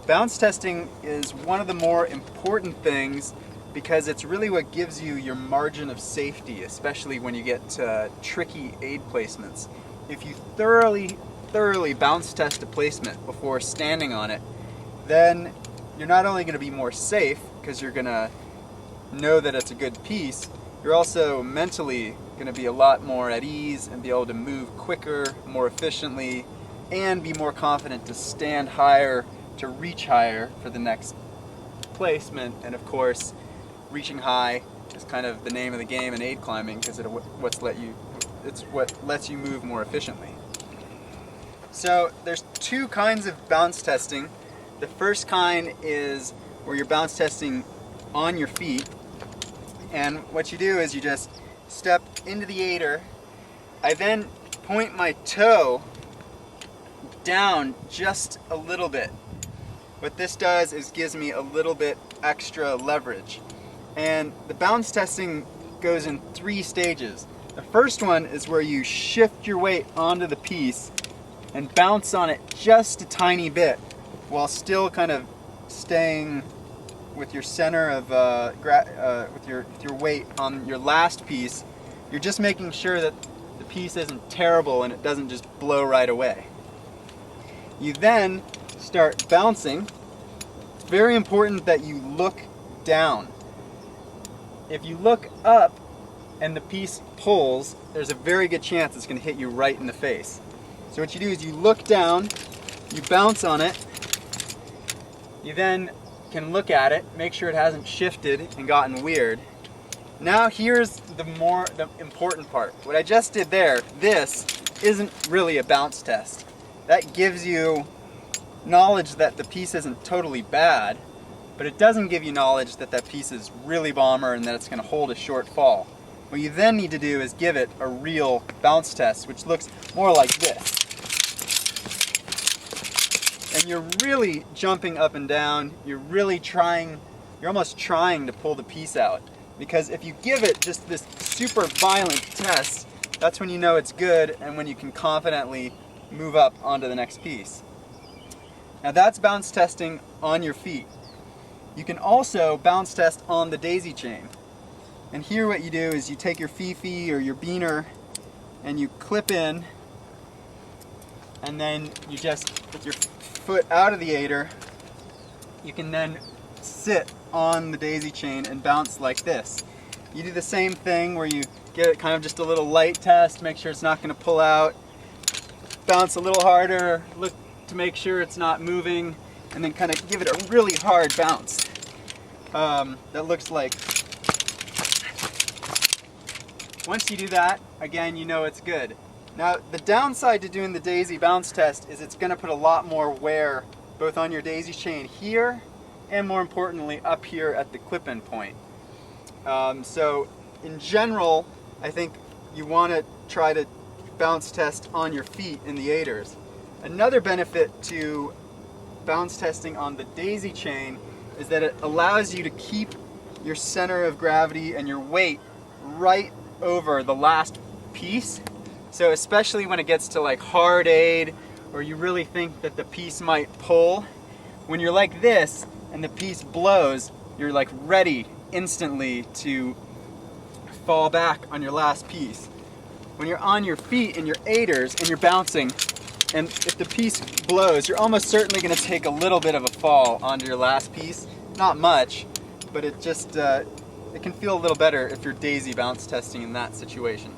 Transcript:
Bounce testing is one of the more important things because it's really what gives you your margin of safety, especially when you get to tricky aid placements. If you thoroughly bounce test a placement before standing on it, then you're not only going to be more safe because you're going to know that it's a good piece, you're also mentally going to be a lot more at ease and be able to move quicker, more efficiently, and be more confident to stand higher, to reach higher for the next placement. And of course, reaching high is kind of the name of the game in aid climbing because it's what lets you move more efficiently. So there's two kinds of bounce testing. The first kind is where you're bounce testing on your feet, and what you do is you just step into the aider. I then point my toe down just a little bit. What this does is gives me a little bit extra leverage. And the bounce testing goes in 3 stages. The first one is where you shift your weight onto the piece and bounce on it just a tiny bit while still kind of staying with your center of with your weight on your last piece. You're just making sure that the piece isn't terrible and it doesn't just blow right away. You then start bouncing. It's very important that you look down. If you look up and the piece pulls, there's a very good chance it's going to hit you right in the face. So what you do is you look down, you bounce on it, you then can look at it, make sure it hasn't shifted and gotten weird. Now here's the important part. What I just did there, this isn't really a bounce test. That gives you knowledge that the piece isn't totally bad, but it doesn't give you knowledge that that piece is really bomber and that it's going to hold a short fall. What you then need to do is give it a real bounce test, which looks more like this. And you're really jumping up and down, you're almost trying to pull the piece out. Because if you give it just this super violent test, that's when you know it's good and when you can confidently move up onto the next piece. Now that's bounce testing on your feet. You can also bounce test on the daisy chain. And here what you do is you take your Fifi or your Beaner and you clip in, and then you just, with your foot out of the aider, you can then sit on the daisy chain and bounce like this. You do the same thing where you get it kind of just a little light test, make sure it's not going to pull out, bounce a little harder, look to make sure it's not moving, and then kind of give it a really hard bounce. That looks like. Once you do that, again, you know it's good. Now, the downside to doing the daisy bounce test is it's going to put a lot more wear both on your daisy chain here and, more importantly, up here at the clip-in point. So in general, I think you want to try to bounce test on your feet in the aiders. Another benefit to bounce testing on the daisy chain is that it allows you to keep your center of gravity and your weight right over the last piece. So especially when it gets to like hard aid, or you really think that the piece might pull, when you're like this and the piece blows, you're like ready instantly to fall back on your last piece. When you're on your feet in your aiders and you're bouncing, and if the piece blows, you're almost certainly going to take a little bit of a fall onto your last piece. Not much, but it just it can feel a little better if you're daisy bounce testing in that situation.